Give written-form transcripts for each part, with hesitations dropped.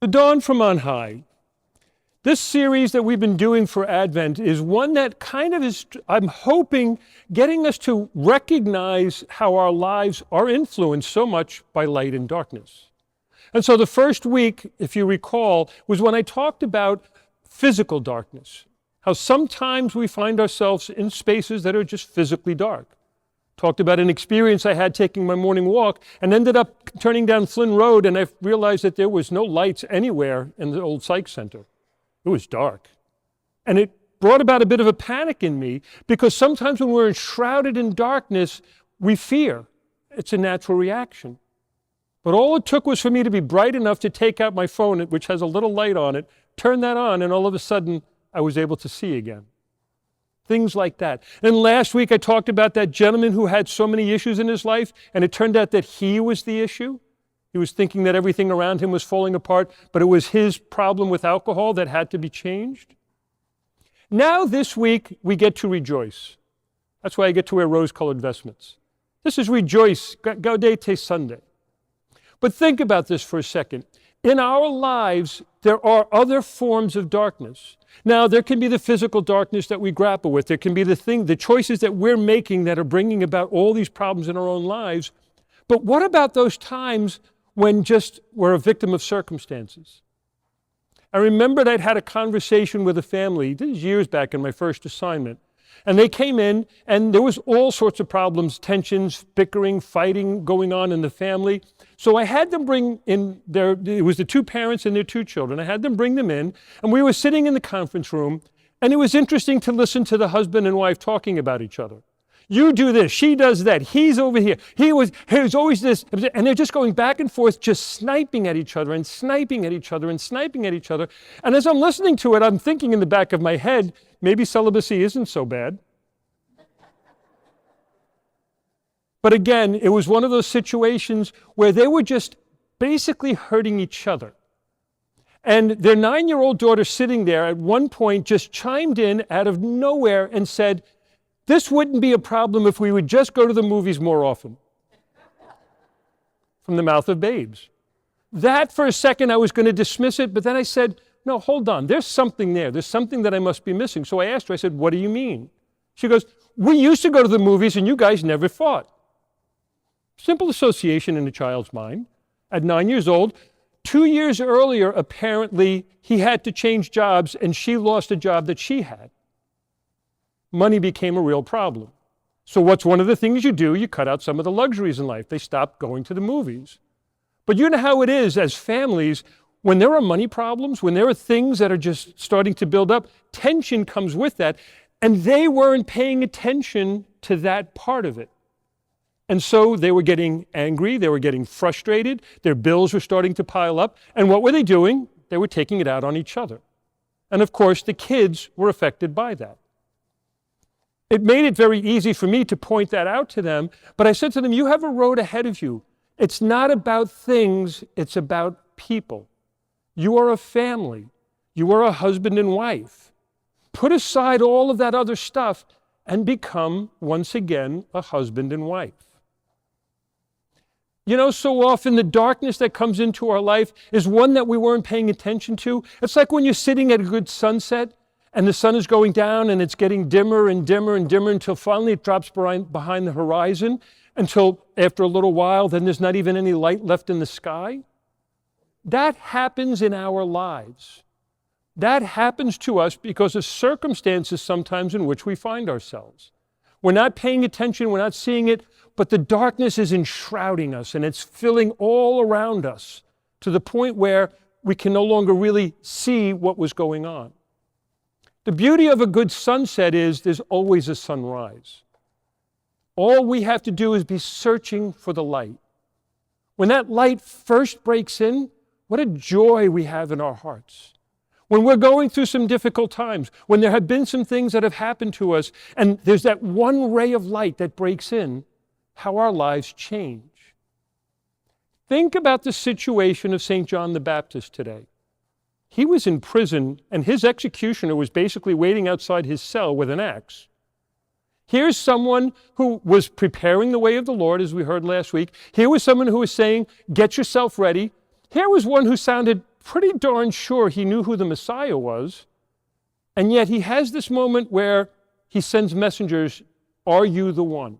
The Dawn from on High. This series that we've been doing for Advent is one that kind of is, I'm hoping, getting us to recognize how our lives are influenced so much by light and darkness. And so the first week, if you recall, was when I talked about physical darkness, how sometimes we find ourselves in spaces that are just physically dark. Talked about an experience I had taking my morning walk and ended up turning down Flynn Road, and I realized that there was no lights anywhere in the old psych center. It was dark. And it brought about a bit of a panic in me because sometimes when we're enshrouded in darkness, we fear. It's a natural reaction. But all it took was for me to be bright enough to take out my phone, which has a little light on it, turn that on, and all of a sudden I was able to see again. Things like that. And last week I talked about that gentleman who had so many issues in his life, and it turned out that he was the issue. He was thinking that everything around him was falling apart, but it was his problem with alcohol that had to be changed. Now this week we get to rejoice. That's why I get to wear rose-colored vestments. This is Rejoice, Gaudete Sunday. But think about this for a second. In our lives, there are other forms of darkness. Now, there can be the physical darkness that we grapple with. There can be the choices that we're making that are bringing about all these problems in our own lives. But what about those times when just we're a victim of circumstances? I remembered I'd had a conversation with a family, this is years back in my first assignment, and they came in and there was all sorts of problems, tensions, bickering, fighting going on in the family. So I had them bring in it was the two parents and their two children. I had them bring them in, and we were sitting in the conference room, and it was interesting to listen to the husband and wife talking about each other. You do this, she does that, he's over here, he was always this, and they're just going back and forth, just sniping at each other and sniping at each other and sniping at each other. And as I'm listening to it, I'm thinking in the back of my head, maybe celibacy isn't so bad. But again, it was one of those situations where they were just basically hurting each other. And their 9-year-old daughter sitting there at one point just chimed in out of nowhere and said, "This wouldn't be a problem if we would just go to the movies more often." From the mouth of babes. That for a second I was going to dismiss it, but then I said, no, hold on, there's something there. There's something that I must be missing. So I asked her, I said, what do you mean? She goes, we used to go to the movies and you guys never fought. Simple association in a child's mind. At 9 years old, 2 years earlier, apparently, he had to change jobs and she lost a job that she had. Money became a real problem. So what's one of the things you do? You cut out some of the luxuries in life. They stop going to the movies. But you know how it is as families, when there are money problems, when there are things that are just starting to build up, tension comes with that. And they weren't paying attention to that part of it. And so they were getting angry, they were getting frustrated, their bills were starting to pile up. And what were they doing? They were taking it out on each other. And of course, the kids were affected by that. It made it very easy for me to point that out to them, but I said to them, you have a road ahead of you. It's not about things, it's about people. You are a family. You are a husband and wife. Put aside all of that other stuff and become, once again, a husband and wife. You know, so often the darkness that comes into our life is one that we weren't paying attention to. It's like when you're sitting at a good sunset and the sun is going down and it's getting dimmer and dimmer and dimmer until finally it drops behind the horizon, until after a little while then there's not even any light left in the sky. That happens in our lives. That happens to us because of circumstances sometimes in which we find ourselves. We're not paying attention, we're not seeing it, but the darkness is enshrouding us and it's filling all around us to the point where we can no longer really see what was going on. The beauty of a good sunset is there's always a sunrise. All we have to do is be searching for the light. When that light first breaks in, what a joy we have in our hearts. When we're going through some difficult times, when there have been some things that have happened to us, and there's that one ray of light that breaks in, how our lives change. Think about the situation of St. John the Baptist today. He was in prison, and his executioner was basically waiting outside his cell with an axe. Here's someone who was preparing the way of the Lord, as we heard last week. Here was someone who was saying, get yourself ready. Here was one who sounded pretty darn sure he knew who the Messiah was, and yet he has this moment where he sends messengers, "Are you the one?"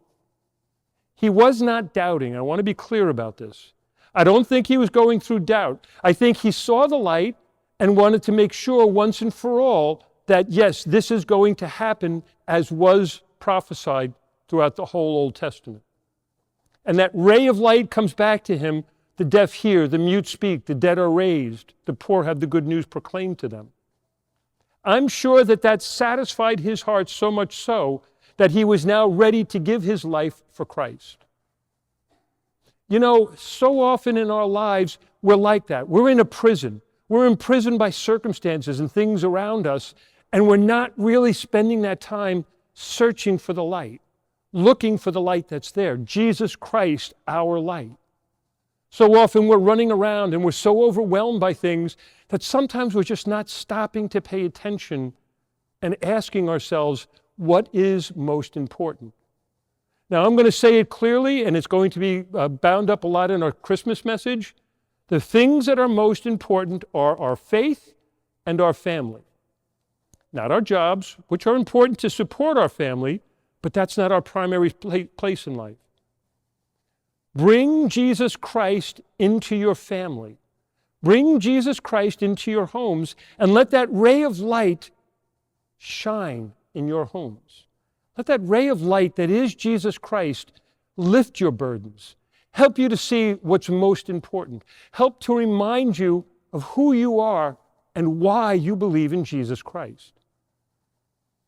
He was not doubting. I want to be clear about this. I don't think he was going through doubt. I think he saw the light and wanted to make sure once and for all that, yes, this is going to happen as was prophesied throughout the whole Old Testament. And that ray of light comes back to him. The deaf hear, the mute speak, the dead are raised, the poor have the good news proclaimed to them. I'm sure that that satisfied his heart so much so that he was now ready to give his life for Christ. You know, so often in our lives, we're like that. We're in a prison. We're imprisoned by circumstances and things around us, and we're not really spending that time searching for the light, looking for the light that's there, Jesus Christ, our light. So often we're running around and we're so overwhelmed by things that sometimes we're just not stopping to pay attention and asking ourselves, what is most important? Now, I'm going to say it clearly, and it's going to be bound up a lot in our Christmas message. The things that are most important are our faith and our family. Not our jobs, which are important to support our family, but that's not our primary place in life. Bring Jesus Christ into your family. Bring Jesus Christ into your homes, and let that ray of light shine in your homes. Let that ray of light that is Jesus Christ lift your burdens, help you to see what's most important, help to remind you of who you are and why you believe in Jesus Christ.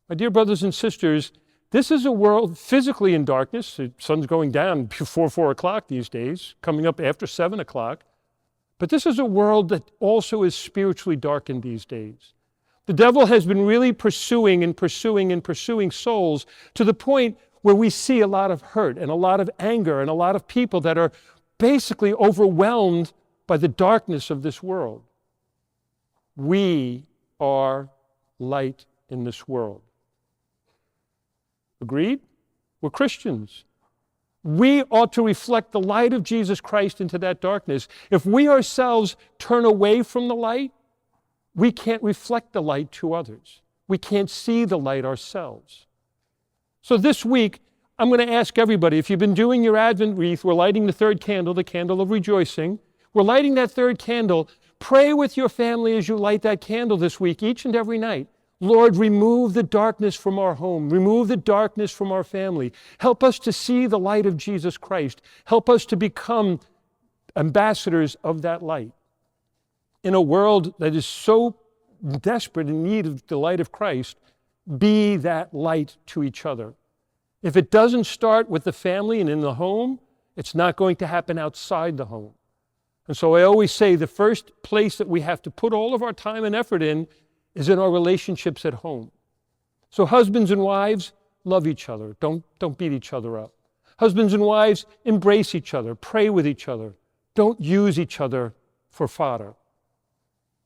My dear brothers and sisters, this is a world physically in darkness. The sun's going down before 4 o'clock these days, coming up after 7 o'clock. But this is a world that also is spiritually darkened these days. The devil has been really pursuing souls to the point where we see a lot of hurt and a lot of anger and a lot of people that are basically overwhelmed by the darkness of this world. We are light in this world. Agreed? We're Christians. We ought to reflect the light of Jesus Christ into that darkness. If we ourselves turn away from the light, we can't reflect the light to others. We can't see the light ourselves. So this week, I'm going to ask everybody, if you've been doing your Advent wreath, we're lighting the third candle, the candle of rejoicing. We're lighting that third candle. Pray with your family as you light that candle this week, each and every night. Lord, remove the darkness from our home. Remove the darkness from our family. Help us to see the light of Jesus Christ. Help us to become ambassadors of that light. In a world that is so desperate in need of the light of Christ, be that light to each other. If it doesn't start with the family and in the home, it's not going to happen outside the home. And so I always say the first place that we have to put all of our time and effort in is in our relationships at home. So husbands and wives, love each other. Don't beat each other up. Husbands and wives, embrace each other. Pray with each other. Don't use each other for fodder.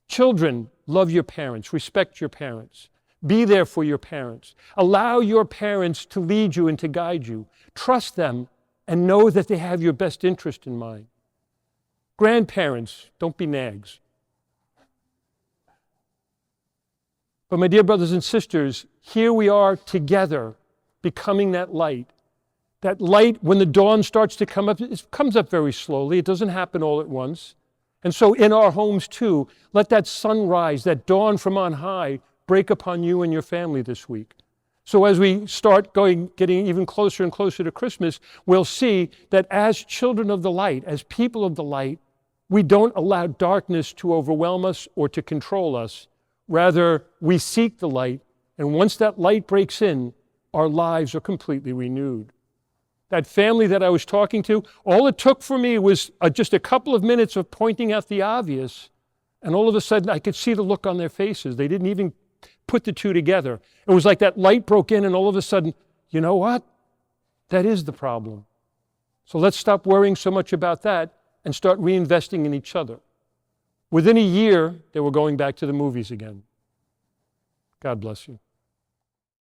Children, love your parents. Respect your parents. Be there for your parents. Allow your parents to lead you and to guide you. Trust them and know that they have your best interest in mind. Grandparents, don't be nags. But my dear brothers and sisters, here we are together, becoming that light. That light, when the dawn starts to come up, it comes up very slowly. It doesn't happen all at once. And so in our homes too, let that sunrise, that dawn from on high, break upon you and your family this week. So as we start getting even closer and closer to Christmas, we'll see that as children of the light, as people of the light, we don't allow darkness to overwhelm us or to control us. Rather, we seek the light, and once that light breaks in, our lives are completely renewed. That family that I was talking to, all it took for me was just a couple of minutes of pointing out the obvious, and all of a sudden I could see the look on their faces. They didn't even put the two together. It was like that light broke in, and all of a sudden, you know what? That is the problem. So let's stop worrying so much about that and start reinvesting in each other. Within a year, they were going back to the movies again. God bless you.